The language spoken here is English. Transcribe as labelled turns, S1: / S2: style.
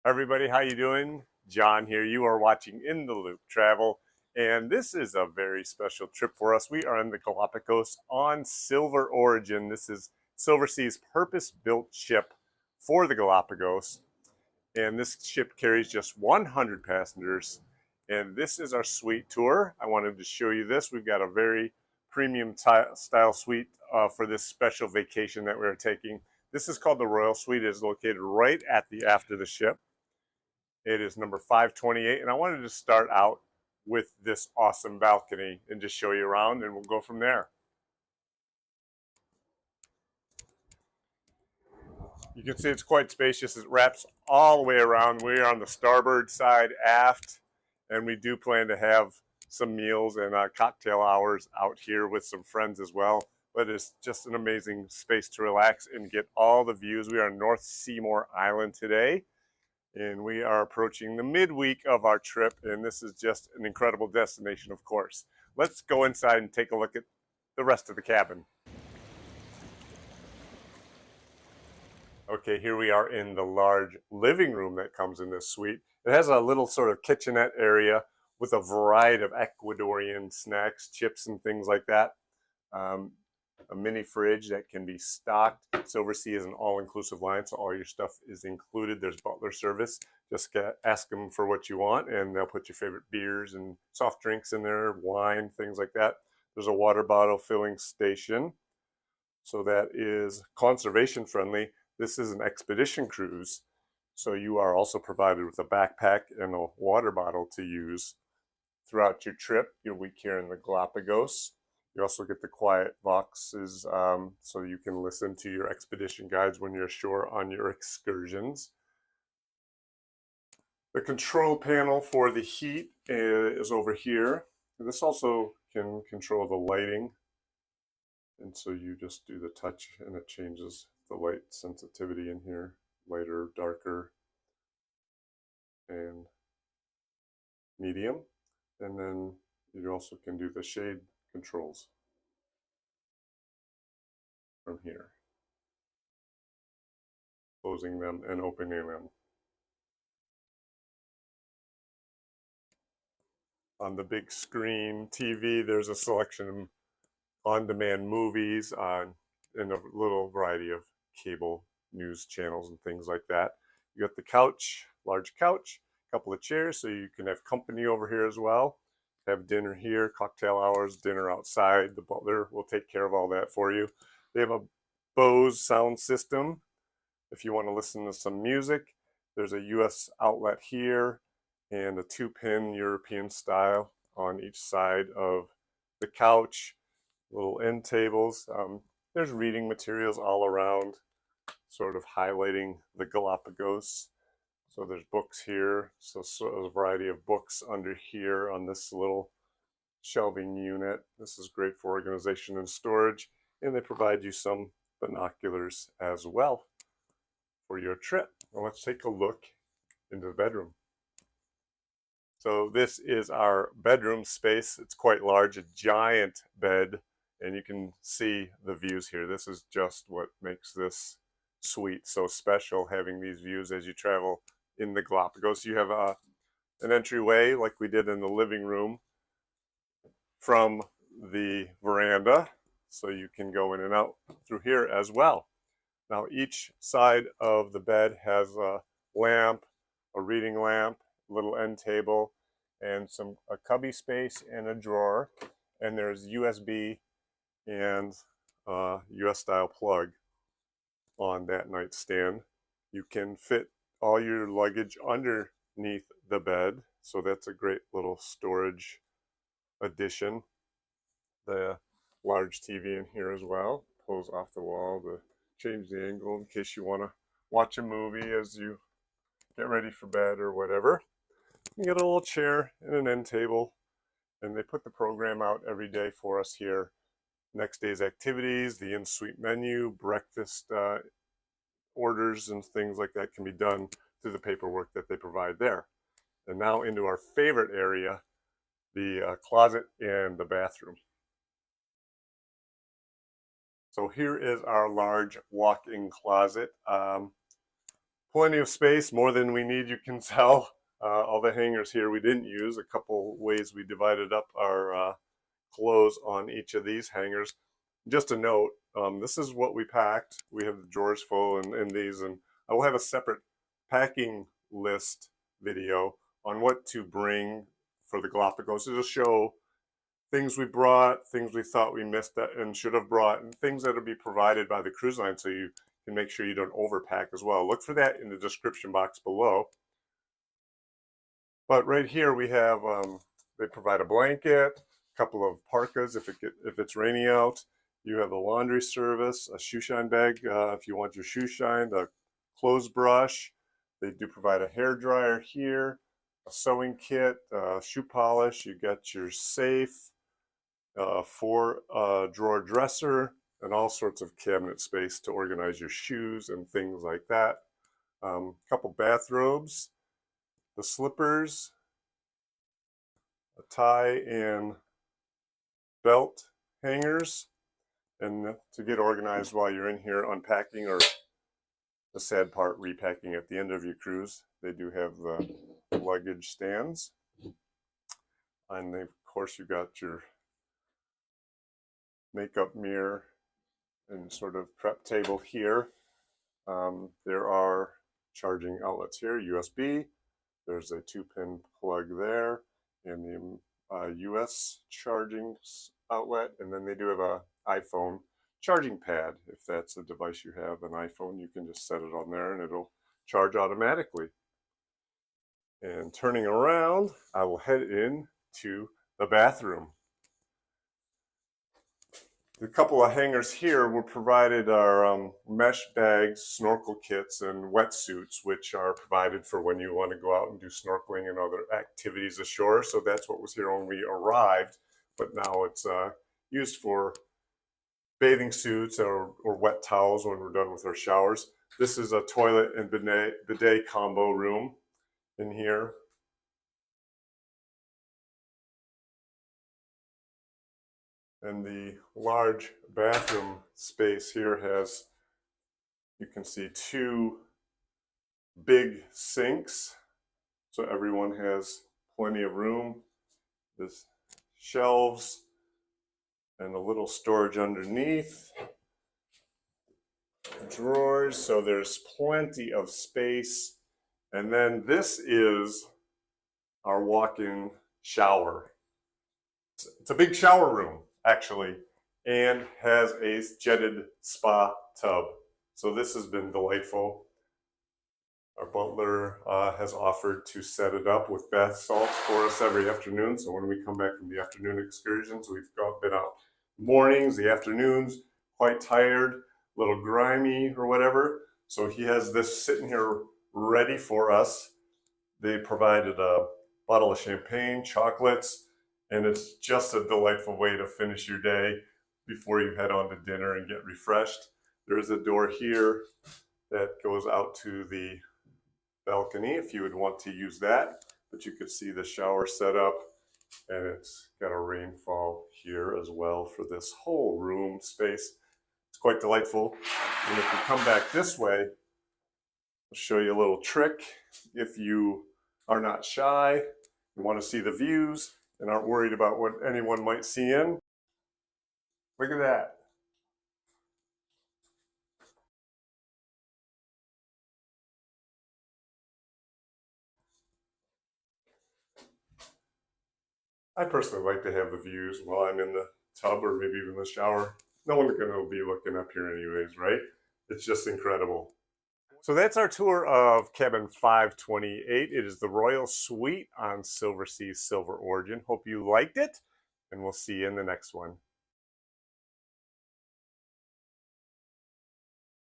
S1: Everybody, how you doing? John here. You are watching In the Loop Travel, and this is a very special trip for us. We are in the Galapagos on Silver Origin. This is Silversea's purpose-built ship for the Galapagos, and this ship carries just 100 passengers. And this is our suite tour. I wanted to show you this. We've got a very premium style suite for this special vacation that we're taking. This is called the Royal Suite. It is located right at the aft of the ship. It is number 528, and I wanted to start out with this awesome balcony and just show you around, and we'll go from there. You can see it's quite spacious. It wraps all the way around. We are on the starboard side aft, and we do plan to have some meals and cocktail hours out here with some friends as well. But it's just an amazing space to relax and get all the views. We are on North Seymour Island today, and we are approaching the midweek of our trip, and this is just an incredible destination, of course. Let's go inside and take a look at the rest of the cabin. Okay, here we are in the large living room that comes in this suite. It has a little sort of kitchenette area with a variety of Ecuadorian snacks, chips, and things like that. A mini fridge that can be stocked. Silversea is an all-inclusive line, so all your stuff is included. There's butler service. Just ask them for what you want, and they'll put your favorite beers and soft drinks in there, wine, things like that. There's a water bottle filling station, so that is conservation friendly. This is an expedition cruise, so you are also provided with a backpack and a water bottle to use throughout your trip, your week here in the Galapagos. You also get the quiet boxes so you can listen to your expedition guides when you're ashore on your excursions. The control panel for the heat is over here. This also can control the lighting. And so you just do the touch and it changes the light sensitivity in here, lighter, darker, and medium. And then you also can do the shade controls from here, closing them and opening them. On the big screen TV, there's a selection of on-demand movies and a little variety of cable news channels and things like that. You got the couch, large couch, a couple of chairs so you can have company over here as well. Have dinner here, cocktail hours, dinner outside. The butler will take care of all that for you. They have a Bose sound system if you want to listen to some music. There's a US outlet here and a 2-pin European style on each side of the couch. Little end tables. There's reading materials all around, sort of highlighting the Galapagos. So there's books here, so a variety of books under here on this little shelving unit. This is great for organization and storage, and they provide you some binoculars as well for your trip. Well, let's take a look into the bedroom. So this is our bedroom space. It's quite large, a giant bed, and you can see the views here. This is just what makes this suite so special, having these views as you travel in the Galapagos. You have an entryway like we did in the living room from the veranda, so you can go in and out through here as well. Now each side of the bed has a lamp, a reading lamp, little end table, and a cubby space and a drawer, and there's USB and US style plug on that nightstand. You can fit all your luggage underneath the bed, so that's a great little storage addition. The large TV in here as well pulls off the wall to change the angle in case you want to watch a movie as you get ready for bed or whatever. You get a little chair and an end table, and they put the program out every day for us here. Next day's activities, the in-suite menu, breakfast orders and things like that can be done through the paperwork that they provide there. And now into our favorite area, the closet and the bathroom. So here is our large walk-in closet. Plenty of space, more than we need, you can tell. All the hangers here we didn't use. A couple ways we divided up our clothes on each of these hangers. Just a note, this is what we packed. We have the drawers full in these, and I will have a separate packing list video on what to bring for the Galapagos. It'll show things we brought, things we thought we missed and should have brought, and things that will be provided by the cruise line so you can make sure you don't overpack as well. Look for that in the description box below. But right here we have, they provide a blanket, a couple of parkas if it's raining out. You have a laundry service, a shoe shine bag if you want your shoe shined, a clothes brush. They do provide a hair dryer here, a sewing kit, shoe polish. You got your safe, 4-drawer dresser, and all sorts of cabinet space to organize your shoes and things like that. A couple bathrobes, the slippers, a tie and belt hangers, and to get organized while you're in here unpacking, or the sad part, repacking at the end of your cruise. They do have the luggage stands, and of course you got your makeup mirror and sort of prep table here. There are charging outlets here, USB. There's a 2-pin plug there, and the US charging outlet, and then they do have a iPhone charging pad. If that's the device you have, an iPhone, you can just set it on there and it'll charge automatically. And turning around, I will head in to the bathroom. A couple of hangers here were provided our mesh bags, snorkel kits, and wetsuits, which are provided for when you want to go out and do snorkeling and other activities ashore. So that's what was here when we arrived, but now it's used for bathing suits or wet towels when we're done with our showers. This is a toilet and bidet combo room in here. And the large bathroom space here has, you can see, 2 big sinks, so everyone has plenty of room. There's shelves and a little storage underneath, drawers, so there's plenty of space. And then this is our walk-in shower. It's a big shower room, actually, and has a jetted spa tub. So this has been delightful. Our butler has offered to set it up with bath salts for us every afternoon. So when we come back from the afternoon excursions, we've been out mornings, the afternoons, quite tired, a little grimy or whatever. So he has this sitting here ready for us. They provided a bottle of champagne, chocolates, and it's just a delightful way to finish your day before you head on to dinner and get refreshed. There's a door here that goes out to the balcony if you would want to use that, but you could see the shower set up, and it's got a rainfall here as well for this whole room space. It's quite delightful. And if you come back this way, I'll show you a little trick. If you are not shy, you want to see the views, and aren't worried about what anyone might see in, look at that. I personally like to have the views while I'm in the tub or maybe even the shower. No one's going to be looking up here anyways, right? It's just incredible. So that's our tour of cabin 528. It is the Royal Suite on Silversea's Silver Origin. Hope you liked it, and we'll see you in the next one.